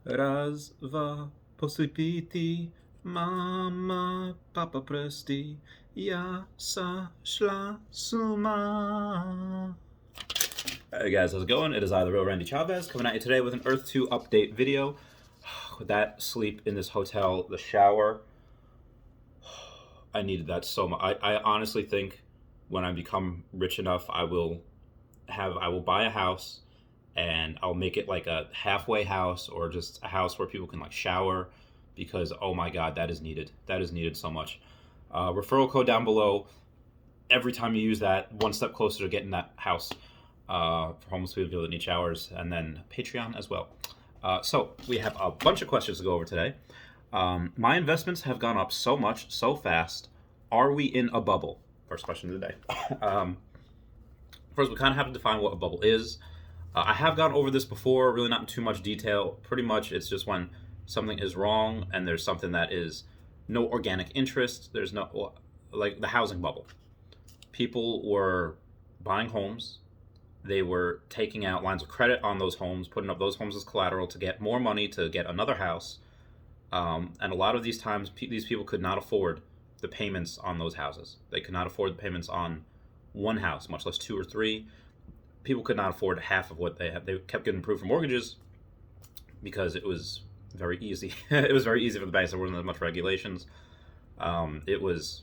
Raz, dva, posypiti, mama, papa presti, ja sa šla suma. Hey guys, how's it going? It is I, the real Randy Chavez, coming at you today with an Earth 2 update video. With that sleep in this hotel, the shower, I needed that so much. I honestly think when I become rich enough, I will buy a house and I'll make it like a halfway house or just a house where people can like shower because oh my god, that is needed. That is needed so much. Referral code down below. Every time you use that, one step closer to getting that house for homeless people that need showers, and then Patreon as well. So we have a bunch of questions to go over today. My investments have gone up so much, so fast. Are we in a bubble? First question of the day. First, we kind of have to define what a bubble is. I have gone over this before, really not in too much detail. Pretty much it's just when something is wrong and there's something that is no organic interest. There's no, like the housing bubble. People were buying homes. They were taking out lines of credit on those homes, putting up those homes as collateral to get more money to get another house. And a lot of these times, these people could not afford the payments on those houses. They could not afford the payments on one house, much less two or three. People could not afford half of what they had. They kept getting approved for mortgages because it was very easy. It was very easy for the banks. There wasn't as much regulations. It was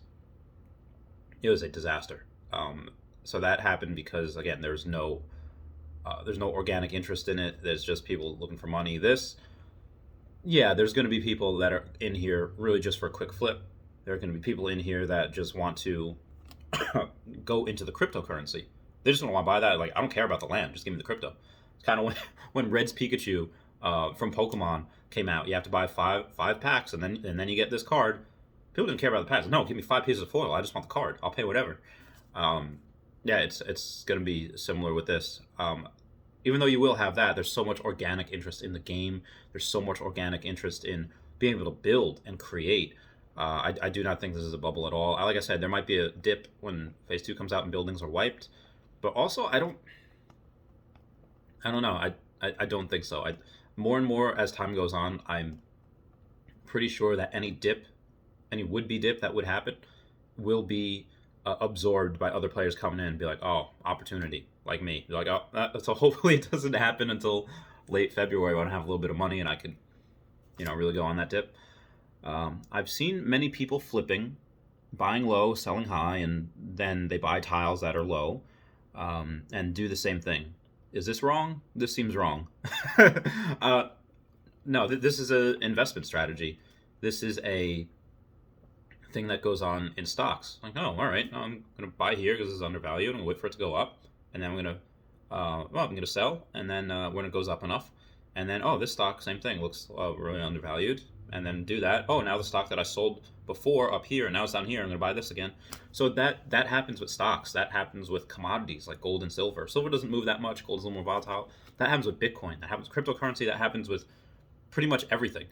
a disaster. So that happened because again, there's no organic interest in it. There's just people looking for money. There's going to be people that are in here really just for a quick flip. There are going to be people in here that just want to go into the cryptocurrency. They just want to buy that. Like, I don't care about the land. Just give me the crypto. It's kind of when Red's Pikachu from Pokemon came out. You have to buy five packs, and then you get this card. People didn't care about the packs. No, give me 5 pieces of foil. I just want the card. I'll pay whatever. It's going to be similar with this. Even though you will have that, there's so much organic interest in the game. There's so much organic interest in being able to build and create. I do not think this is a bubble at all. Like I said, there might be a dip when Phase 2 comes out and buildings are wiped. But also, I don't know. I don't think so. More and more as time goes on, I'm pretty sure that any would-be dip that would happen will be absorbed by other players coming in and be like, oh, opportunity, like me. They're like, oh, so hopefully it doesn't happen until late February when I have a little bit of money and I could, really go on that dip. I've seen many people flipping, buying low, selling high, and then they buy tiles that are low and do the same thing. Is this wrong? This seems wrong. No, this is an investment strategy. This is a thing that goes on in stocks. Like, oh, all right, I'm going to buy here because this is undervalued. I'm going to wait for it to go up, and then I'm going to sell, and then when it goes up enough, and then this stock, same thing, looks really undervalued, and then do that. Oh, now the stock that I sold before up here, and now it's down here. I'm going to buy this again. So that happens with stocks. That happens with commodities like gold and silver. Silver doesn't move that much. Gold is a little more volatile. That happens with Bitcoin. That happens with cryptocurrency. That happens with pretty much everything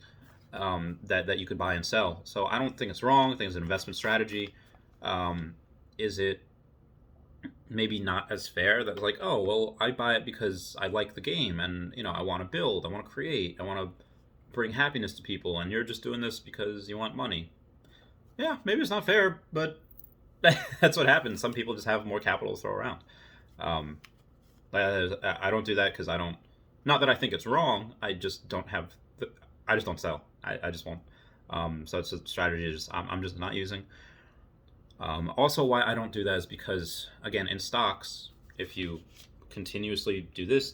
that you could buy and sell. So I don't think it's wrong. I think it's an investment strategy. Is it maybe not as fair that like, oh, well, I buy it because I like the game and, I want to build, I want to create, I want to bring happiness to people, and you're just doing this because you want money. Yeah, maybe it's not fair, but that's what happens. Some people just have more capital to throw around. I don't do that because I don't, not that I think it's wrong, I just don't have, I just don't sell. I just won't. So it's a strategy I'm just not using. Also, why I don't do that is because, again, in stocks, if you continuously do this,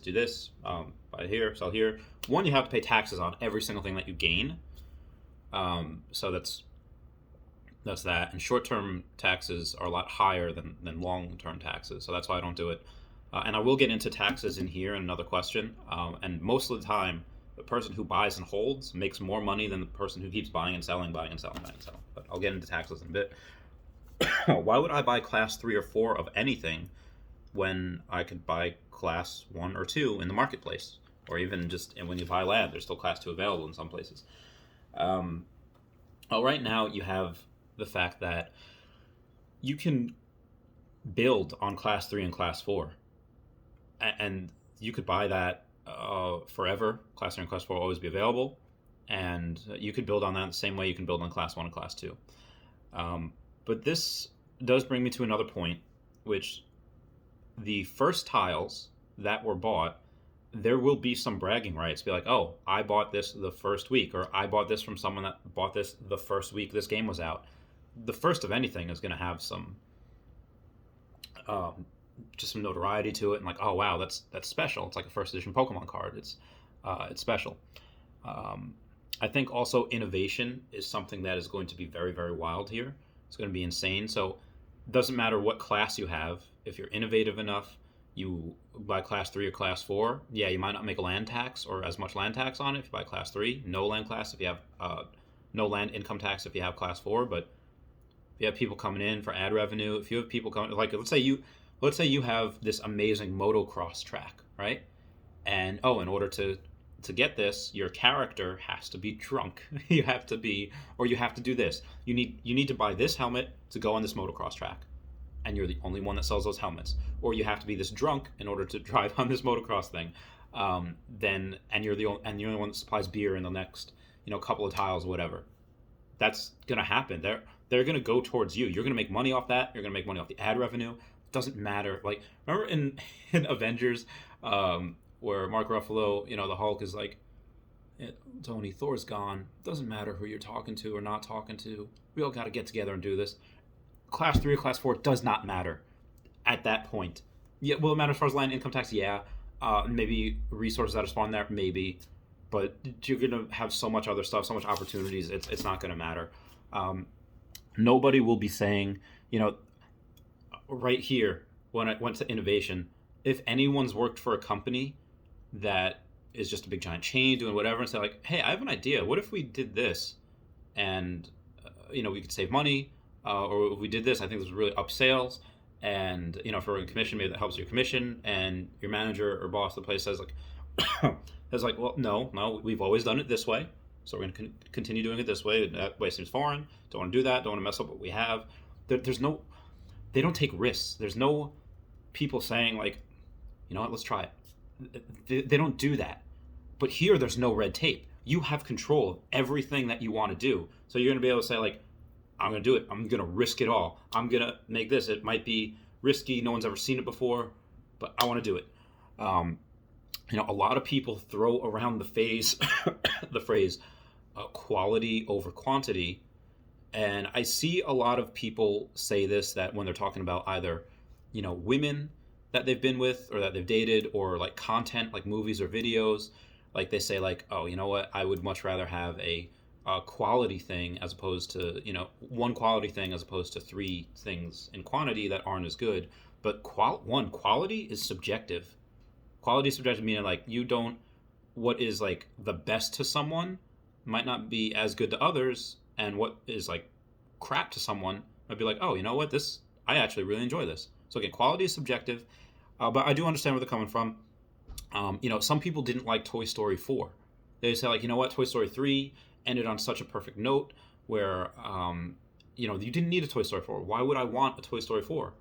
buy here, sell here, one, you have to pay taxes on every single thing that you gain. So that's that. And short-term taxes are a lot higher than long-term taxes. So that's why I don't do it. And I will get into taxes in here in another question. And most of the time, the person who buys and holds makes more money than the person who keeps buying and selling. But I'll get into taxes in a bit. Why would I buy class 3 or 4 of anything when I could buy class 1 or 2 in the marketplace? Or even just when you buy land, there's still class 2 available in some places. Right now you have the fact that you can build on class 3 and class 4. And you could buy that forever. Class 3 and Class 4 will always be available, and you could build on that the same way you can build on Class 1 and Class 2. But this does bring me to another point, which the first tiles that were bought, there will be some bragging rights. Be like, oh, I bought this the first week, or I bought this from someone that bought this the first week this game was out. The first of anything is going to have some, just some notoriety to it, and like, oh wow, that's special. It's like a first edition Pokemon card. It's special. I think also innovation is something that is going to be very, very wild here. It's going to be insane. So it doesn't matter what class you have. If you're innovative enough, you buy Class 3 or Class 4, yeah, you might not make a land tax or as much land tax on it if you buy Class 3. No land class if you have no land income tax if you have Class 4. But if you have people coming in for ad revenue, if you have people coming, like let's say you have this amazing motocross track, right? And in order to get this, your character has to be drunk. You have to do this. You need to buy this helmet to go on this motocross track, and you're the only one that sells those helmets. Or you have to be this drunk in order to drive on this motocross thing. And you're the only one that supplies beer in the next couple of tiles or whatever. That's gonna happen. They're gonna go towards you. You're gonna make money off that. You're gonna make money off the ad revenue. It doesn't matter. Like, remember in Avengers, where Mark Ruffalo, the Hulk is like, Tony, Thor's gone. Doesn't matter who you're talking to or not talking to. We all got to get together and do this. Class 3 or Class 4 does not matter at that point. Yeah, will it matter as far as land income tax? Yeah. Maybe resources that are spawned there? Maybe. But you're going to have so much other stuff, so much opportunities, it's not going to matter. Nobody will be saying, right here, when I went to innovation, if anyone's worked for a company that is just a big giant chain doing whatever and say like, hey, I have an idea. What if we did this and, we could save money, or if we did this, I think this would really up sales. And, if we're in commission, maybe that helps your commission. And your manager or boss of the place says like, well, no, we've always done it this way. So we're going to continue doing it this way. That way seems foreign. Don't want to do that. Don't want to mess up what we have. They don't take risks. There's no people saying like, you know what, let's try it. They don't do that. But here, there's no red tape. You have control of everything that you want to do. So you're going to be able to say, like, I'm going to do it. I'm going to risk it all. I'm going to make this. It might be risky. No one's ever seen it before, but I want to do it. A lot of people throw around the phrase quality over quantity. And I see a lot of people say this, that when they're talking about either, women that they've been with or that they've dated, or like content like movies or videos, like they say like, oh, you know what, I would much rather have a quality thing as opposed to one quality thing as opposed to three things in quantity that aren't as good. But quality is subjective. Quality is subjective, meaning like what is like the best to someone might not be as good to others, and what is like crap to someone might be like, oh, you know what, this, I actually really enjoy this. So again, quality is subjective, but I do understand where they're coming from. Some people didn't like Toy Story 4. They say like, you know what, Toy Story 3 ended on such a perfect note where, you didn't need a Toy Story 4. Why would I want a Toy Story 4?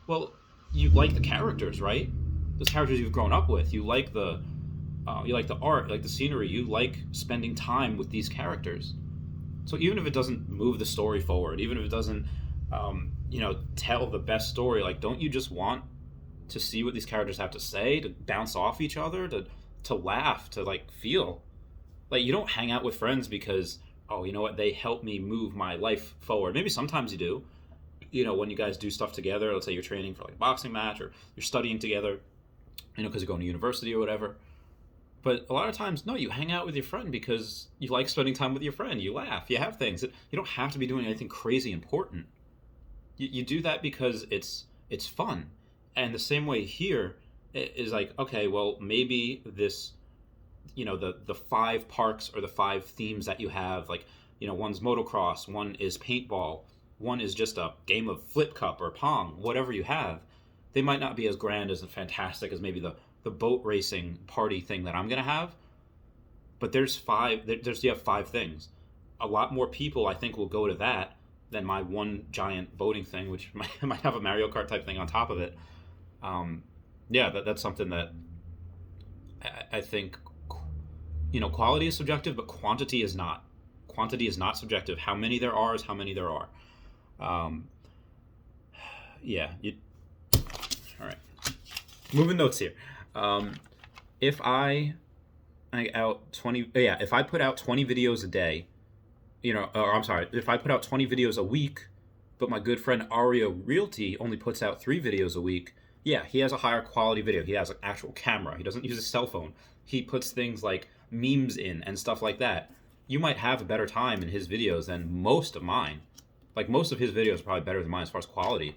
Well, you like the characters, right? Those characters you've grown up with. You like the art, you like the scenery. You like spending time with these characters. So even if it doesn't move the story forward, even if it doesn't, tell the best story, like, don't you just want to see what these characters have to say, to bounce off each other, to laugh, to like feel? Like, you don't hang out with friends because, oh, you know what, they help me move my life forward. Maybe sometimes you do, when you guys do stuff together. Let's say you're training for like a boxing match, or you're studying together, because you're going to university or whatever. But a lot of times, no, you hang out with your friend because you like spending time with your friend. You laugh, you have things. You don't have to be doing anything crazy important. You do that because it's fun. And the same way here is like, okay, well, maybe this, the 5 parks or the 5 themes that you have, like, one's motocross, one is paintball, one is just a game of flip cup or pong, whatever you have. They might not be as grand as fantastic as maybe the boat racing party thing that I'm going to have. But you have 5 things. A lot more people, I think, will go to that than my one giant boating thing, which might have a Mario Kart type thing on top of it. That's something that I think, quality is subjective, but quantity is not. Quantity is not subjective. How many there are is how many there are. Um, yeah. All right. Moving notes here. Um, if if I put out 20 videos a day, or I'm sorry, if I put out 20 videos a week, but my good friend Ario Realty only puts out 3 videos a week, yeah, he has a higher quality video. He has an actual camera. He doesn't use a cell phone. He puts things like memes in and stuff like that. You might have a better time in his videos than most of mine. Like, most of his videos are probably better than mine as far as quality.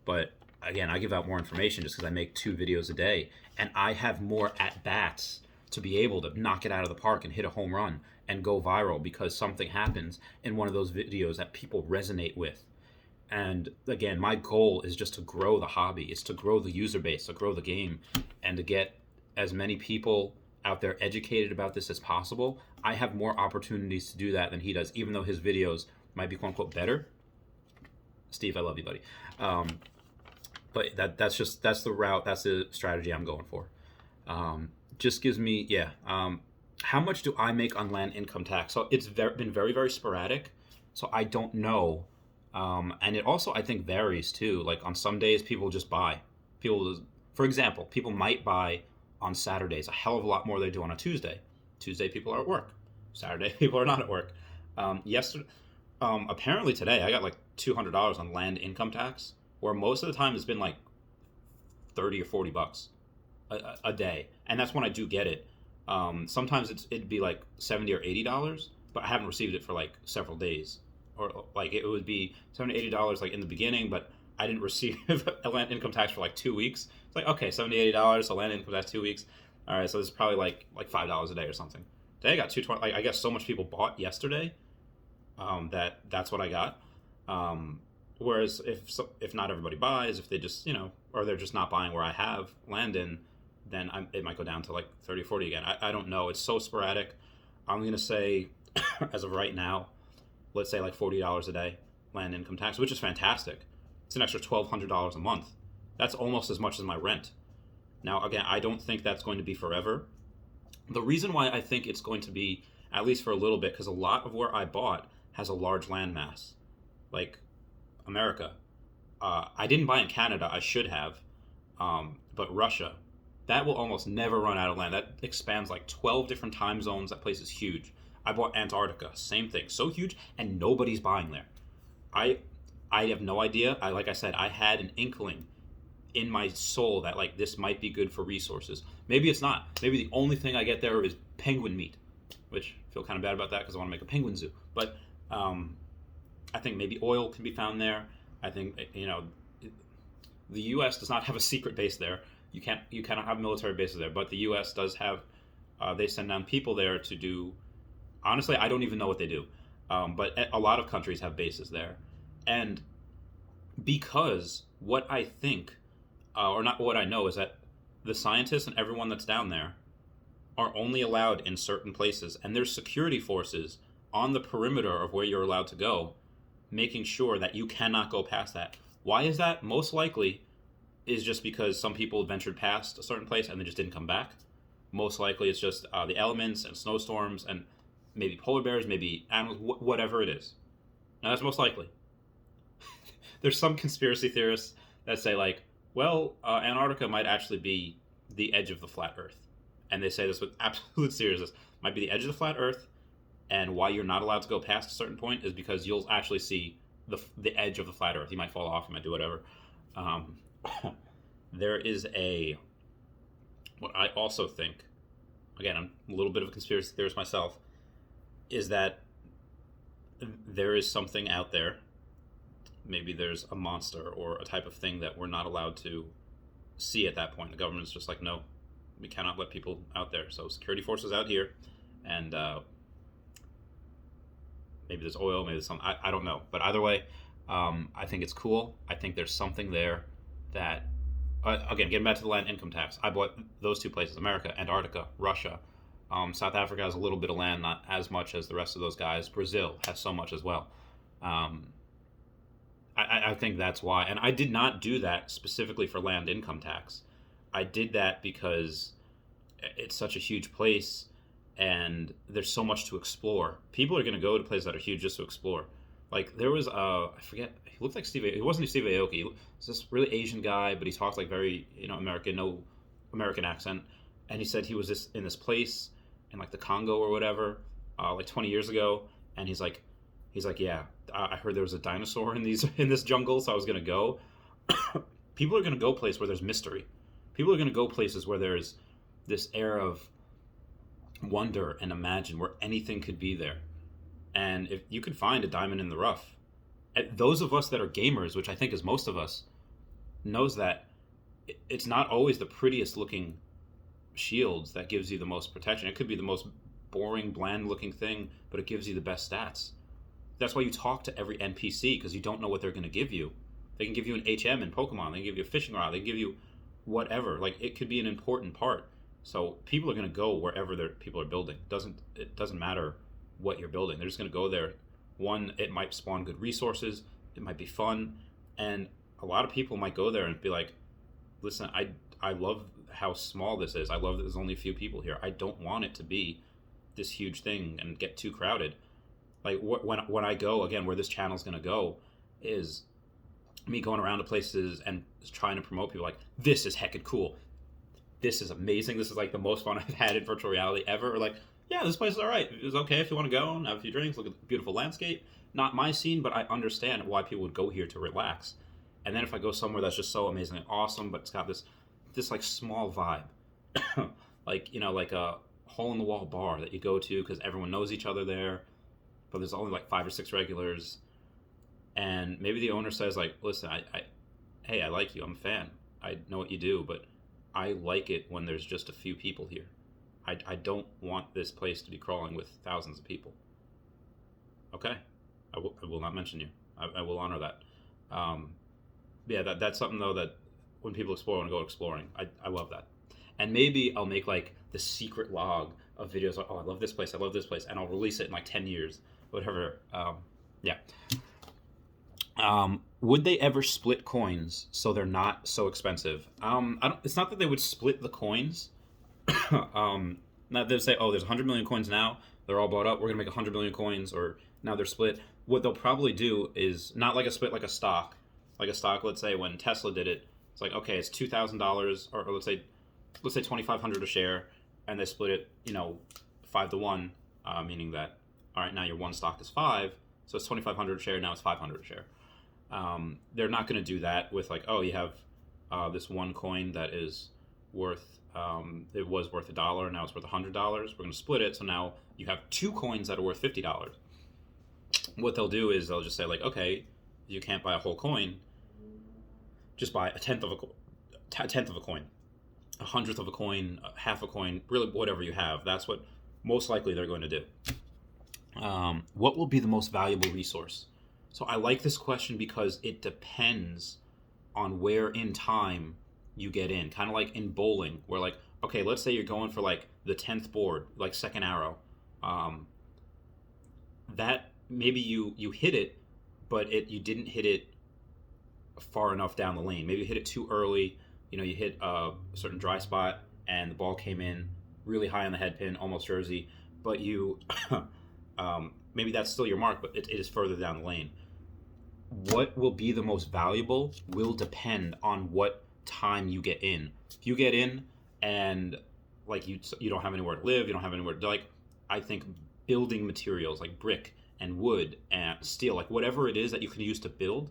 But again, I give out more information just because I make 2 videos a day, and I have more at bats to be able to knock it out of the park and hit a home run and go viral because something happens in one of those videos that people resonate with. And again, my goal is just to grow the hobby. It's to grow the user base, to grow the game, and to get as many people out there educated about this as possible. I have more opportunities to do that than he does, even though his videos might be quote unquote better. Steve, I love you, buddy. But that's the route, that's the strategy I'm going for. Just gives me, how much do I make on land income tax? So it's been very, very sporadic. So I don't know. And it also, I think, varies too. Like, on some days, people just buy. For example, people might buy on Saturdays a hell of a lot more than they do on a Tuesday. Tuesday, people are at work. Saturday, people are not at work. Apparently today, I got like $200 on land income tax, where most of the time it's been like 30 or 40 bucks a day, and that's when I do get it. Sometimes it'd be like $70 or $80, but I haven't received it for like several days, or like it would be $70-$80 like in the beginning, but I didn't receive a land income tax for like 2 weeks. It's like, okay, $70-$80, so land income tax 2 weeks. All right, so this is probably like $5 a day or something. Today I got $220. Like, I guess so much people bought yesterday, that's what I got. Whereas if not everybody buys, if they just or they're just not buying where I have land in, then it might go down to like 30 or 40 again. I don't know. It's so sporadic. I'm gonna say, as of right now, let's say like $40 a day land income tax, which is fantastic. It's an extra $1,200 a month. That's almost as much as my rent. Now, again, I don't think that's going to be forever. The reason why I think it's going to be, at least for a little bit, because a lot of where I bought has a large land mass. Like America. I didn't buy in Canada. I should have. But Russia, that will almost never run out of land. That expands like 12 different time zones. That place is huge. I bought Antarctica. Same thing. So huge, and nobody's buying there. I have no idea. Like I said, I had an inkling in my soul that like this might be good for resources. Maybe it's not. Maybe the only thing I get there is penguin meat, which I feel kind of bad about that because I want to make a penguin zoo. But I think maybe oil can be found there. I think the U.S. does not have a secret base there. You cannot have military bases there, but the U.S. does have. They send down people there to do. Honestly, I don't even know what they do, but a lot of countries have bases there, and because what I think, or not what I know, is that the scientists and everyone that's down there are only allowed in certain places, and there's security forces on the perimeter of where you're allowed to go, making sure that you cannot go past that. Why is that? Most likely is just because some people ventured past a certain place and they just didn't come back. Most likely it's just the elements and snowstorms and maybe polar bears, maybe animals, whatever it is. Now, that's most likely. There's some conspiracy theorists that say, like, well, Antarctica might actually be the edge of the flat Earth. And they say this with absolute seriousness. Might be the edge of the flat Earth, and why you're not allowed to go past a certain point is because you'll actually see the edge of the flat Earth. You might fall off, you might do whatever. There is what I also think, again, I'm a little bit of a conspiracy theorist myself, is that there is something out there. Maybe there's a monster or a type of thing that we're not allowed to see at that point. The government's just like, no, we cannot let people out there. So security forces out here, and maybe there's oil, maybe there's some, I don't know. But either way, I think it's cool. I think there's something there that, again, getting back to the land income tax, I bought those 2 places, America, Antarctica, Russia. South Africa has a little bit of land, not as much as the rest of those guys. Brazil has so much as well. I think that's why. And I did not do that specifically for land income tax. I did that because it's such a huge place, and there's so much to explore. People are going to go to places that are huge just to explore. Like there was I forget, he looked like Steve. He wasn't Steve Aoki. He was this really Asian guy, but he talked like very American, no American accent, and he said he was this in this place in like the Congo or whatever, like 20 years ago, and he's like yeah, I heard there was a dinosaur in these in this jungle, so I was gonna go. People are gonna go places where there's mystery. People are gonna go places where there's this air of wonder and imagine where anything could be there. And if you could find a diamond in the rough, those of us that are gamers, which I think is most of us, knows that it's not always the prettiest looking shields that gives you the most protection. It could be the most boring, bland looking thing, but it gives you the best stats. That's why you talk to every NPC, because you don't know what they're going to give you. They can give you an HM in Pokemon. They can give you a fishing rod. They can give you whatever. Like it could be an important part. So people are going to go wherever people are building. It doesn't matter what you're building. They're just going to go there. One, it might spawn good resources. It might be fun, and a lot of people might go there and be like, "Listen, I love how small this is. I love that there's only a few people here. I don't want it to be this huge thing and get too crowded." Like when I go again, where this channel's going to go is me going around to places and trying to promote people like, this is heckin' cool. This is amazing. This is like the most fun I've had in virtual reality ever. Or like, yeah, this place is all right. It's okay if you want to go and have a few drinks, look at the beautiful landscape. Not my scene, but I understand why people would go here to relax. And then if I go somewhere that's just so amazingly awesome, but it's got this like small vibe, like like a hole in the wall bar that you go to because everyone knows each other there, but there's only like 5 or 6 regulars, and maybe the owner says like, listen, hey, I like you, I'm a fan, I know what you do, but I like it when there's just a few people here. I don't want this place to be crawling with thousands of people. Okay, I will not mention you. I will honor that. Yeah, that's something though that when people explore, want to go exploring, I love that. And maybe I'll make like the secret log of videos like, oh, I love this place, and I'll release it in like 10 years, whatever. Yeah. Would they ever split coins so they're not so expensive? It's not that they would split the coins. Not they'd say, oh, there's 100 million coins now. They're all bought up. We're gonna make 100 million coins, or now they're split. What they'll probably do is not like a split, like a stock. Like a stock, let's say when Tesla did it, it's like, okay, it's $2,000, or let's say $2,500 a share, and they split it, 5-1, meaning that, all right, now your one stock is 5, so it's $2,500 a share. Now it's $500 a share. They're not going to do that with like, oh, you have this one coin that is worth, it was worth $1, now it's worth $100. We're going to split it, so now you have 2 coins that are worth $50. What they'll do is they'll just say like, okay, you can't buy a whole coin, just buy a tenth of a coin, a hundredth of a coin, half a coin, really whatever you have. That's what most likely they're going to do. What will be the most valuable resource? So I like this question because it depends on where in time you get in. Kind of like in bowling, where like, okay, let's say you're going for like the 10th board, like second arrow. That maybe you hit it, but you didn't hit it far enough down the lane. Maybe you hit it too early. You hit a certain dry spot and the ball came in really high on the head pin, almost jersey, but you maybe that's still your mark, but it is further down the lane. What will be the most valuable will depend on what time you get in. If you get in and like you don't have anywhere to live, you don't have anywhere to, like, I think building materials like brick and wood and steel, like whatever it is that you can use to build.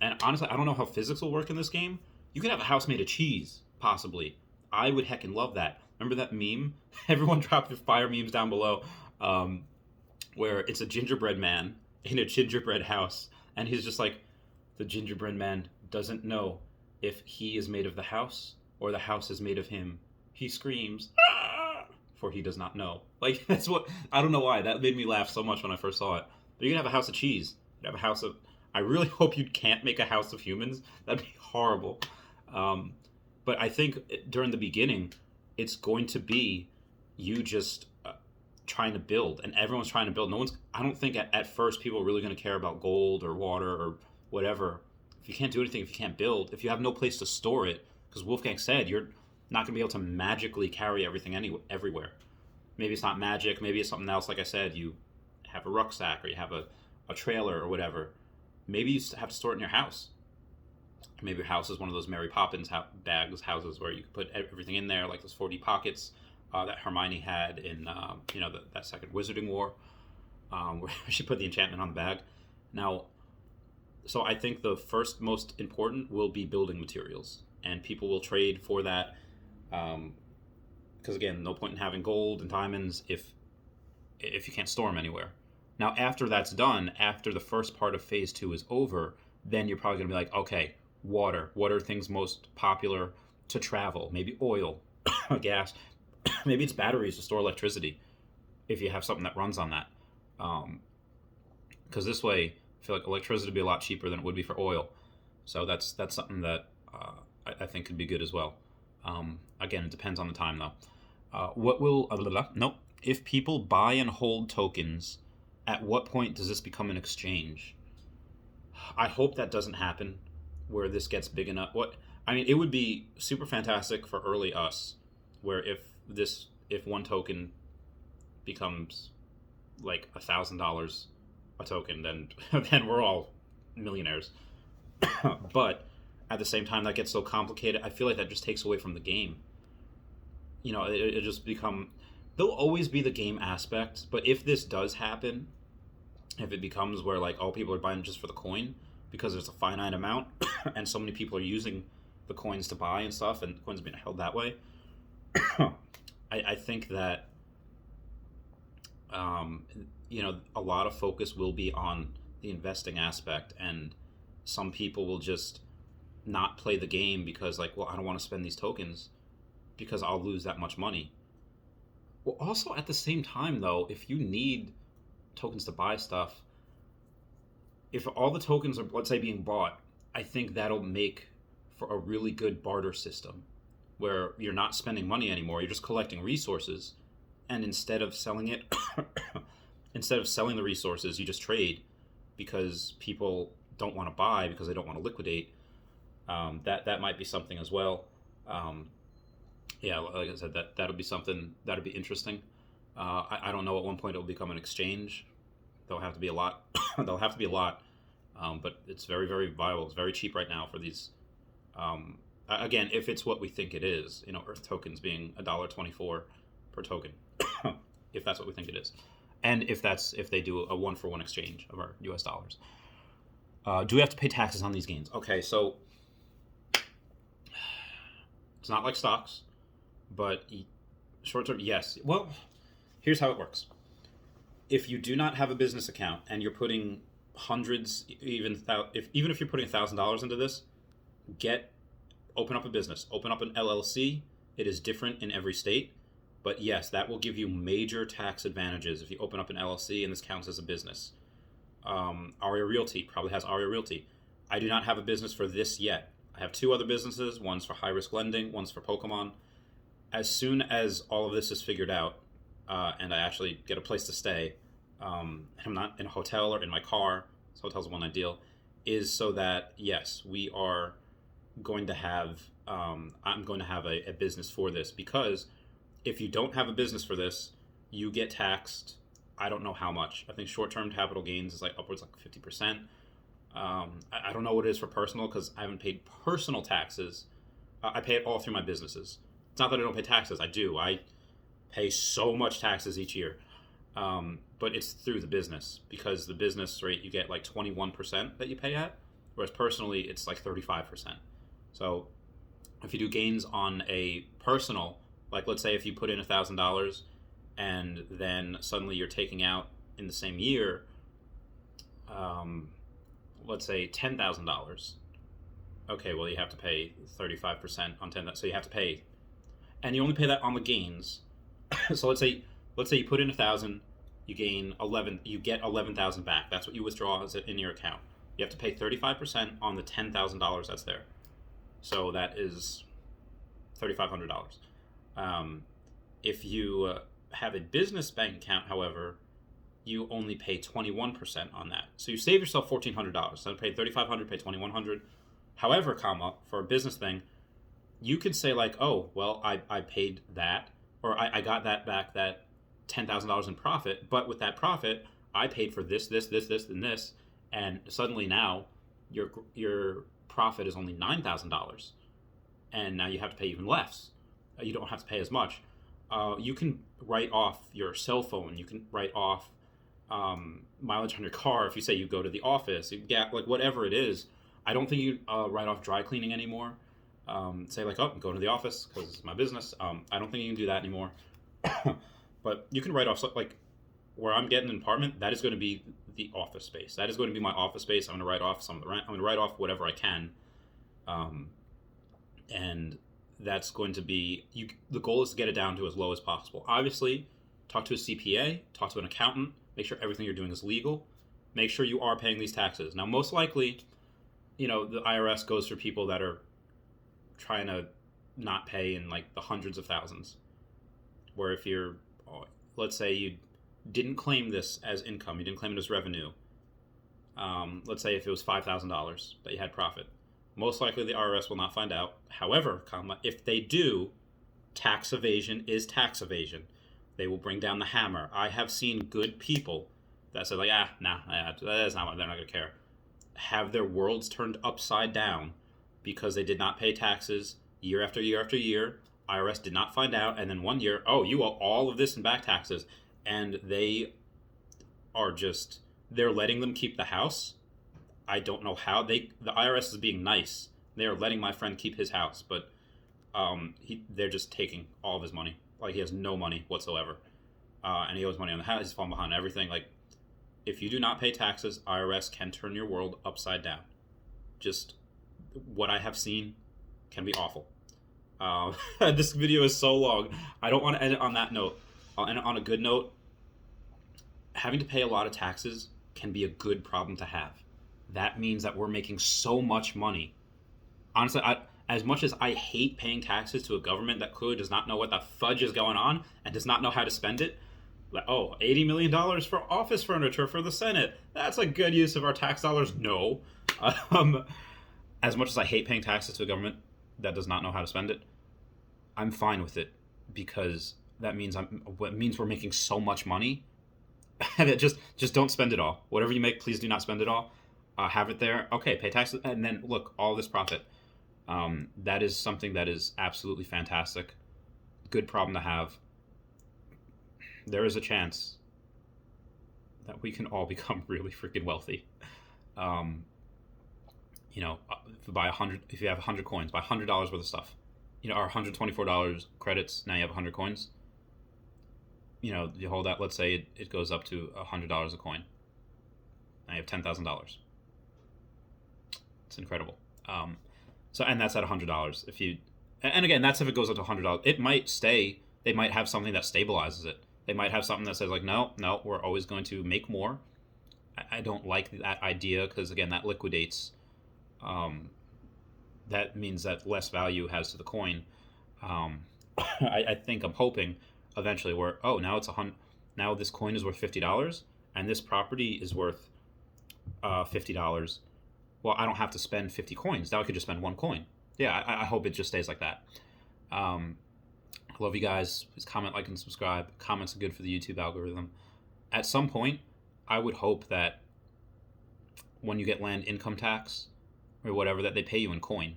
And honestly, I don't know how physics will work in this game. You could have a house made of cheese, possibly. I would heckin' love that. Remember that meme? Everyone drop your fire memes down below, where it's a gingerbread man in a gingerbread house, and he's just like, the gingerbread man doesn't know if he is made of the house or the house is made of him. He screams, "Ah!" for he does not know. Like, that's what, I don't know why. That made me laugh so much when I first saw it. But you can have a house of cheese. You can have a house of, I really hope you can't make a house of humans. That'd be horrible. But I think during the beginning, it's going to be you just trying to build, and everyone's trying to build. I don't think at first people are really going to care about gold or water or whatever. If you can't do anything, if you can't build, if you have no place to store it, because Wolfgang said you're not going to be able to magically carry everything everywhere. Maybe it's not magic. Maybe it's something else. Like I said, you have a rucksack or you have a trailer or whatever. Maybe you have to store it in your house. Maybe your house is one of those Mary Poppins houses where you can put everything in there, like those 4D pockets that Hermione had in that second Wizarding War, where she put the enchantment on the bag. Now, so I think the first most important will be building materials, and people will trade for that. Because again, no point in having gold and diamonds if you can't store them anywhere. Now, after that's done, after the first part of phase 2 is over, then you're probably going to be like, okay, water. What are things most popular to travel? Maybe oil, gas. Maybe it's batteries to store electricity if you have something that runs on that. Because this way, I feel like electricity would be a lot cheaper than it would be for oil. So that's something that I think could be good as well. Again, it depends on the time, though. Nope. If people buy and hold tokens, at what point does this become an exchange? I hope that doesn't happen, where this gets big enough. It would be super fantastic for early us, where if one token becomes like $1,000 a token, then we're all millionaires. But at the same time, that gets so complicated. I feel like that just takes away from the game. It just become. There'll always be the game aspect, but if this does happen, if it becomes where like all people are buying just for the coin because there's a finite amount and so many people are using the coins to buy and stuff, and coins are being held that way, I think that a lot of focus will be on the investing aspect, and some people will just not play the game because like, well, I don't want to spend these tokens because I'll lose that much money. Well, also at the same time, though, if you need tokens to buy stuff, if all the tokens are, let's say, being bought, I think that'll make for a really good barter system where you're not spending money anymore. You're just collecting resources, and instead of selling the resources, you just trade because people don't want to buy because they don't want to liquidate. That might be something as well. Yeah, like I said, that'll be something that'll be interesting. I don't know. At one point, it'll become an exchange. There'll have to be a lot. But it's very, very viable. It's very cheap right now for these. Again, if it's what we think it is, Earth tokens being $1.24 per token, if that's what we think it is, and if they do a 1-for-1 exchange of our U.S. dollars. Do we have to pay taxes on these gains? Okay, so it's not like stocks. But short term, yes. Well, here's how it works. If you do not have a business account and you're putting hundreds, even if you're putting $1,000 into this, open up a business, open up an LLC. It is different in every state, but yes, that will give you major tax advantages if you open up an LLC and this counts as a business. Aria Realty probably has Aria Realty. I do not have a business for this yet. I have 2 other businesses. One's for high risk lending. One's for Pokemon. As soon as all of this is figured out, and I actually get a place to stay, I'm not in a hotel or in my car. So hotel's one ideal. Is so that yes, we are going to have. I'm going to have a business for this, because if you don't have a business for this, you get taxed. I don't know how much. I think short-term capital gains is like upwards like 50%. I don't know what it is for personal because I haven't paid personal taxes. I pay it all through my businesses. It's not that I don't pay taxes. I do. I pay so much taxes each year. But it's through the business, because the business rate you get like 21% that you pay at, whereas personally it's like 35%. So if you do gains on a personal, like let's say if you put in $1,000 and then suddenly you're taking out in the same year, let's say $10,000. Okay, well you have to pay 35% on 10. So you have to pay, and you only pay that on the gains. So let's say you put in 1,000, you gain 11, you get 11,000 back. That's what you withdraw as in your account. You have to pay 35% on the $10,000 that's there. So that is $3,500. If you have a business bank account, however, you only pay 21% on that. So you save yourself $1,400. So pay $3,500, pay $2,100. However, for a business thing, you could say like, oh, well, I paid that, or I got that back, that $10,000 in profit, but with that profit, I paid for this, and this, and suddenly now your profit is only $9,000, and now you have to pay even less. You don't have to pay as much. You can write off your cell phone. You can write off mileage on your car if you say you go to the office. Like whatever it is. I don't think you write off dry cleaning anymore. Say like, oh, I'm going to the office because it's my business. I don't think you can do that anymore. But you can write off like where I'm getting an apartment. That is going to be the office space. That is going to be my office space. I'm going to write off some of the rent. I'm going to write off whatever I can, and that's going to be you. The goal is to get it down to as low as possible. Obviously, talk to a CPA, talk to an accountant. Make sure everything you're doing is legal. Make sure you are paying these taxes. Now, most likely, the IRS goes for people that are trying to not pay in like the hundreds of thousands. Where if you're, let's say you didn't claim this as income, you didn't claim it as revenue. Let's say if it was $5,000 that you had profit, most likely the IRS will not find out. However, if they do, tax evasion is tax evasion. They will bring down the hammer. I have seen good people that said like, that's not what, they're not going to care. Have their worlds turned upside down because they did not pay taxes year after year after year. IRS did not find out, and then one year, oh, you owe all of this in back taxes, and they're letting them keep the house. I don't know how the IRS is being nice. They are letting my friend keep his house, but they're just taking all of his money. Like he has no money whatsoever, and he owes money on the house. He's falling behind everything. Like, if you do not pay taxes, IRS can turn your world upside down. Just what I have seen can be awful. This video is so long. I don't want to end it on that note. I'll end it on a good note. Having to pay a lot of taxes can be a good problem to have. That means that we're making so much money. Honestly, as much as I hate paying taxes to a government that clearly does not know what the fudge is going on and does not know how to spend it, like, oh, $80 million for office furniture for the Senate. That's a good use of our tax dollars. No. As much as I hate paying taxes to a government that does not know how to spend it, I'm fine with it because that means we're making so much money that just don't spend it all. Whatever you make, please do not spend it all. Have it there. Okay, pay taxes, and then look, all this profit. That is something that is absolutely fantastic. Good problem to have. There is a chance that we can all become really freaking wealthy. If you have 100 coins, buy $100 worth of stuff. Our $124 credits, now you have 100 coins. You hold that, let's say it goes up to $100 a coin. Now you have $10,000. It's incredible. And that's at $100. And again, that's if it goes up to $100. It might stay. They might have something that stabilizes it. They might have something that says like, no, we're always going to make more. I don't like that idea because again, that liquidates. That means that less value has to the coin. I think I'm hoping eventually where now it's now this coin is worth $50 and this property is worth $50. Well, I don't have to spend 50 coins. Now I could just spend one coin. Yeah, I hope it just stays like that. I love you guys. Please comment, like, and subscribe. Comments are good for the YouTube algorithm. At some point, I would hope that when you get land income tax or whatever, that they pay you in coin.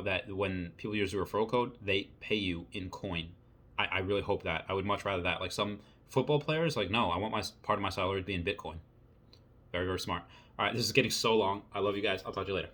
That when people use the referral code, they pay you in coin. I really hope that. I would much rather that. Like some football players, like, no, I want my part of my salary to be in Bitcoin. Very, very smart. All right, this is getting so long. I love you guys. I'll talk to you later.